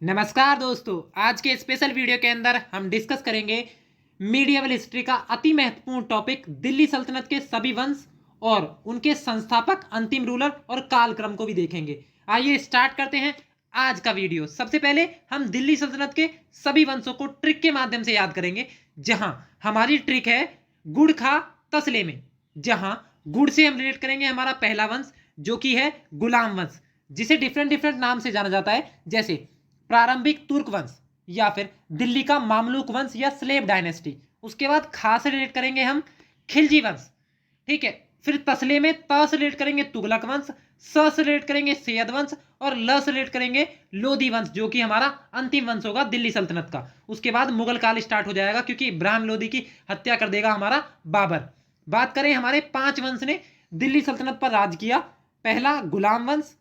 नमस्कार दोस्तों, आज के स्पेशल वीडियो के अंदर हम डिस्कस करेंगे मीडिएवल हिस्ट्री का अति महत्वपूर्ण टॉपिक दिल्ली सल्तनत के सभी वंश और उनके संस्थापक, अंतिम रूलर और कालक्रम को भी देखेंगे। आइए स्टार्ट करते हैं आज का वीडियो। सबसे पहले हम दिल्ली सल्तनत के सभी वंशों को ट्रिक के माध्यम से याद करेंगे। जहां हमारी ट्रिक है गुड़ खा तसले में, जहां गुड़ से हम रिलेट करेंगे हमारा पहला वंश जो कि है गुलाम वंश, जिसे डिफरेंट डिफरेंट नाम से जाना जाता है, जैसे प्रारंभिक तुर्क वंश या फिर दिल्ली का मामलुक वंश या स्लेव डायनेस्टी। उसके बाद खा से रिलेट करेंगे हम खिलजी वंश, ठीक है। फिर तसले में त से रिलेट करेंगे तुगलक वंश, स से रिलेट करेंगे सैयद वंश और ल से रिलेट करेंगे लोधी वंश, जो कि हमारा अंतिम वंश होगा दिल्ली सल्तनत का। उसके बाद मुगल काल स्टार्ट हो जाएगा, क्योंकि इब्राहिम लोधी की हत्या कर देगा हमारा बाबर। बात करें हमारे 5 वंश ने दिल्ली सल्तनत पर राज किया। पहला गुलाम वंश,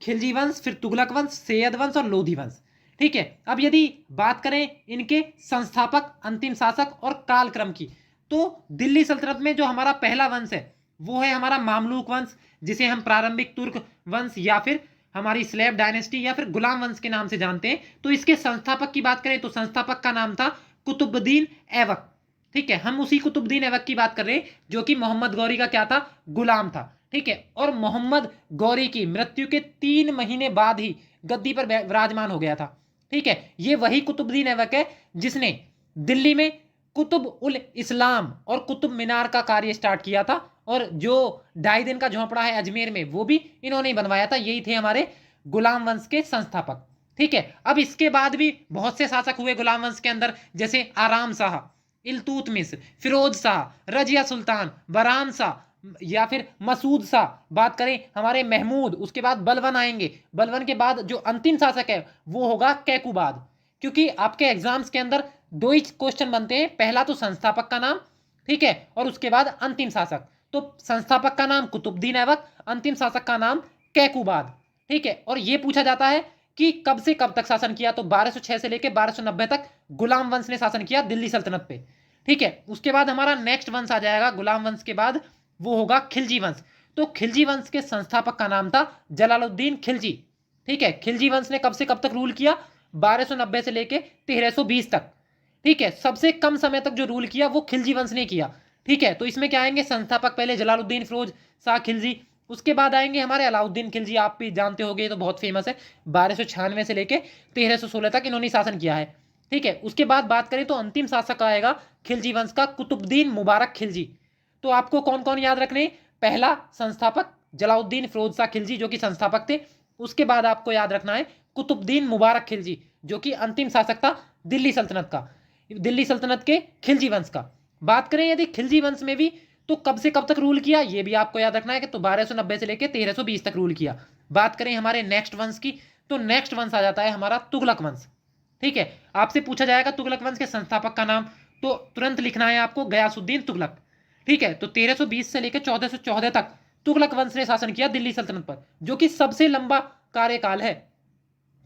खिलजी वंश, फिर तुगलक वंश, सैयद वंश और लोधी वंश, ठीक है। अब यदि बात करें इनके संस्थापक, अंतिम शासक और कालक्रम की, तो दिल्ली सल्तनत में जो हमारा पहला वंश है वो है हमारा मामलुक वंश, जिसे हम प्रारंभिक तुर्क वंश या फिर हमारी स्लेव डायनेस्टी या फिर गुलाम वंश के नाम से जानते हैं। तो इसके संस्थापक की बात करें तो संस्थापक का नाम था कुतुबुद्दीन ऐबक, ठीक है। हम उसी कुतुबुद्दीन ऐबक की बात कर रहे हैं जो कि मोहम्मद गौरी का क्या था, गुलाम था, ठीक है। और मोहम्मद गौरी की मृत्यु के 3 महीने बाद ही गद्दी पर विराजमान हो गया था, ठीक है। ये वही कुतुबुद्दीन ऐबक है जिसने दिल्ली में कुतुब उल इस्लाम और कुतुब मीनार का कार्य स्टार्ट किया था, और जो 2.5 दिन का झोंपड़ा है अजमेर में वो भी इन्होंने ही बनवाया था। यही थे हमारे गुलाम वंश के संस्थापक, ठीक है। अब इसके बाद भी बहुत से शासक हुए गुलाम वंश के अंदर, जैसे आराम शाह, इल्तुतमिश, फिरोज शाह, रजिया सुल्तान, बराम शाह या फिर मसूद शाह। बात करें हमारे महमूद, उसके बाद बलवन आएंगे। बलवन के बाद जो अंतिम शासक है वो होगा कैकुबाद, क्योंकि आपके एग्जाम्स के अंदर 2 ही क्वेश्चन बनते हैं, पहला तो संस्थापक का नाम, ठीक है, और उसके बाद अंतिम शासक। तो संस्थापक का नाम कुतुबुद्दीन ऐबक, अंतिम शासक का नाम कैकुबाद, ठीक है। और यह पूछा जाता है कि कब से कब तक शासन किया, तो 1206 से लेकर 1290 तक गुलाम वंश ने शासन किया दिल्ली सल्तनत पे, ठीक है। उसके बाद हमारा नेक्स्ट वंश आ जाएगा गुलाम वंश के बाद, वो होगा खिलजी वंश। तो खिलजी वंश के संस्थापक का नाम था जलालुद्दीन खिलजी, ठीक है। खिलजी वंश ने कब से कब तक रूल किया, 1290 से लेके 1320 तक, ठीक है। सबसे कम समय तक जो रूल किया वो खिलजी वंश ने किया, ठीक है। तो इसमें क्या आएंगे संस्थापक, पहले जलालुद्दीन फिरोज शाह खिलजी, उसके बाद आएंगे हमारे अलाउद्दीन खिलजी, आप भी जानते होंगे, तो बहुत फेमस है। 1296 से लेके 1316 तक इन्होंने शासन किया है, ठीक है। उसके बाद बात करें तो अंतिम शासक आएगा खिलजी वंश का कुतुबुद्दीन मुबारक खिलजी। तो आपको कौन कौन याद रखने, पहला संस्थापक जलाउद्दीन फिरोज शाह खिलजी जो कि संस्थापक थे, उसके बाद आपको याद रखना है कुतुबुद्दीन मुबारक खिलजी जो कि अंतिम शासक था दिल्ली सल्तनत का, दिल्ली सल्तनत के खिलजी वंश का। बात करें यदि खिलजी वंश में भी तो कब से कब तक रूल किया, ये भी आपको याद रखना है कि तो 1290 से लेकर 1320 तक रूल किया। बात करें हमारे नेक्स्ट वंश की, तो नेक्स्ट वंश आ जाता है हमारा तुगलक वंश, ठीक है। आपसे पूछा जाएगा तुगलक वंश के संस्थापक का नाम, तो तुरंत लिखना है आपको गयासुद्दीन तुगलक, ठीक है। तो 1320 से लेकर 1414 तक तुगलक वंश ने शासन किया दिल्ली सल्तनत पर, जो कि सबसे लंबा कार्यकाल है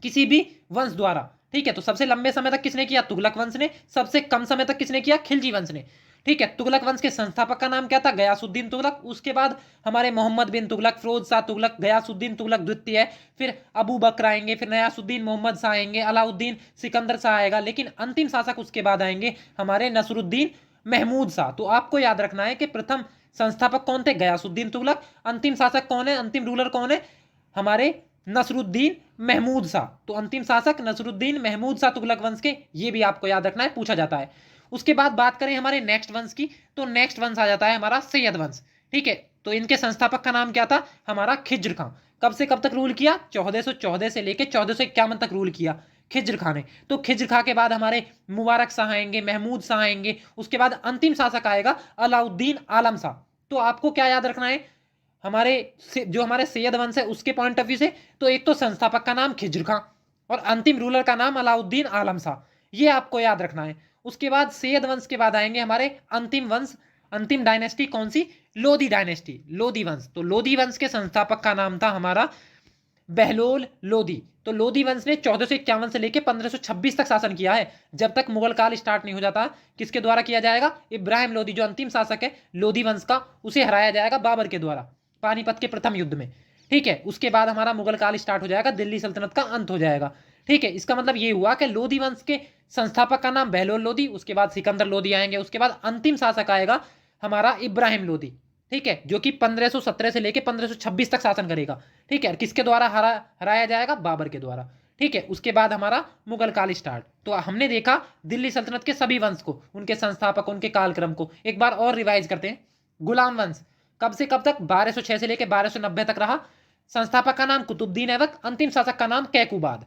किसी भी वंश द्वारा, ठीक है। तो सबसे लंबे समय तक किसने किया, तुगलक वंश ने। सबसे कम समय तक किसने किया, खिलजी वंश ने, ठीक है। तुगलक वंश के संस्थापक का नाम क्या था, गयासुद्दीन तुगलक। उसके बाद हमारे मोहम्मद बिन तुगलक, फिरोज शाह तुगलक, गयासुद्दीन तुगलक द्वितीय, फिर अबू बकर आएंगे, फिर नयासुद्दीन मोहम्मद शाह आएंगे, अलाउद्दीन सिकंदर शाह आएगा, लेकिन अंतिम शासक उसके बाद आएंगे हमारे नसरुद्दीन महमूद शाह। तो आपको याद रखना है कि प्रथम संस्थापक कौन थे, गयासुद्दीन तुगलक। अंतिम शासक कौन है, अंतिम रूलर कौन है, हमारे नसरुद्दीन महमूद शाह। तो अंतिम शासक नसरुद्दीन महमूद शाह तुगलक वंश के, ये भी आपको याद रखना है, पूछा जाता है। उसके बाद बात करें हमारे नेक्स्ट वंश की, तो नेक्स्ट वंश आ जाता है हमारा सैयद वंश, ठीक है। तो इनके संस्थापक का नाम क्या था, हमारा खिज्र खां। कब से कब तक रूल किया, 1414 से लेकर 1451 तक रूल किया खिज्र खां ने। तो खिज्र खां के बाद हमारे मुबारक शाह आएंगे, महमूद शाह आएंगे, उसके बाद अंतिम शासक आएगा अलाउद्दीन आलम शाह। तो आपको क्या याद रखना है, हमारे जो हमारे सैयद वंश है उसके पॉइंट ऑफ व्यू से, तो एक तो संस्थापक का नाम खिज्र खां और अंतिम रूलर का नाम अलाउद्दीन आलम शाह, ये आपको याद रखना है। उसके बाद सैयद वंश के बाद आएंगे हमारे अंतिम वंश, अंतिम डायनेस्टी कौन सी, लोधी डायनेस्टी, लोधी वंश। तो लोधी वंश के संस्थापक का नाम था हमारा बहलोल लोधी। तो लोधी वंश ने 1451 से लेकर 1526 तक शासन किया है, जब तक मुगल काल स्टार्ट नहीं हो जाता। किसके द्वारा किया जाएगा, इब्राहिम लोधी जो अंतिम शासक है लोधी वंश का, उसे हराया जाएगा बाबर के द्वारा पानीपत के प्रथम युद्ध में, ठीक है। उसके बाद हमारा मुगल काल स्टार्ट हो जाएगा, दिल्ली सल्तनत का अंत हो जाएगा, ठीक है, इसका मतलब ये हुआ कि लोधी वंश के संस्थापक का नाम बहलोल लोधी, उसके बाद सिकंदर लोधी आएंगे, उसके बाद अंतिम शासक आएगा हमारा इब्राहिम लोधी। ठीक है, जो कि 1517 से लेकर 1526 तक शासन करेगा। ठीक है, किसके द्वारा हराया जाएगा? बाबर के द्वारा। ठीक है, उसके बाद हमारा मुगल काल स्टार्ट। तो हमने देखा दिल्ली सल्तनत के सभी वंश को, उनके संस्थापक, उनके कालक्रम को। एक बार और रिवाइज करते हैं। गुलाम वंश कब से कब तक? 1206 से लेकर 1290 तक रहा। संस्थापक का नाम कुतुबुद्दीन ऐबक, अंतिम शासक का नाम कैकुबाद।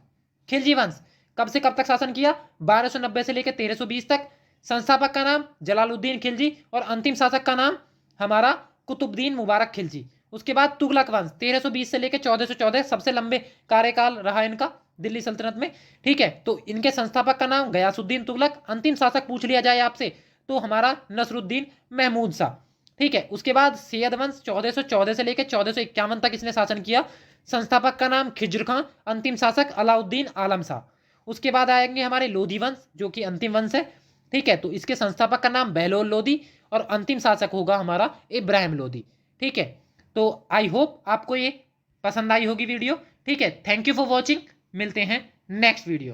खिलजी वंश कब से कब तक शासन किया? 1290 से लेकर 1320 तक। संस्थापक का नाम जलालुद्दीन खिलजी और अंतिम शासक का नाम हमारा कुतुबुद्दीन मुबारक खिलजी। उसके बाद तुगलक वंश 1320 से लेकर 1414, सबसे लंबे कार्यकाल रहा इनका दिल्ली सल्तनत में। ठीक है, तो इनके संस्थापक का नाम गयासुद्दीन तुगलक। अंतिम शासक पूछ लिया जाए आपसे तो हमारा नसरुद्दीन महमूद शाह। ठीक है, उसके बाद सैयद वंश 1414 से लेकर 1451 तक इसने शासन किया। संस्थापक का नाम खिज्र खां, अंतिम शासक अलाउद्दीन आलम शाह। उसके बाद आएंगे हमारे लोधी वंश, जो कि अंतिम वंश है। ठीक है, तो इसके संस्थापक का नाम बहलोल लोधी और अंतिम शासक होगा हमारा इब्राहिम लोधी। ठीक है, तो आई होप आपको ये पसंद आई होगी वीडियो। ठीक है, थैंक यू फॉर वॉचिंग। मिलते हैं नेक्स्ट वीडियो।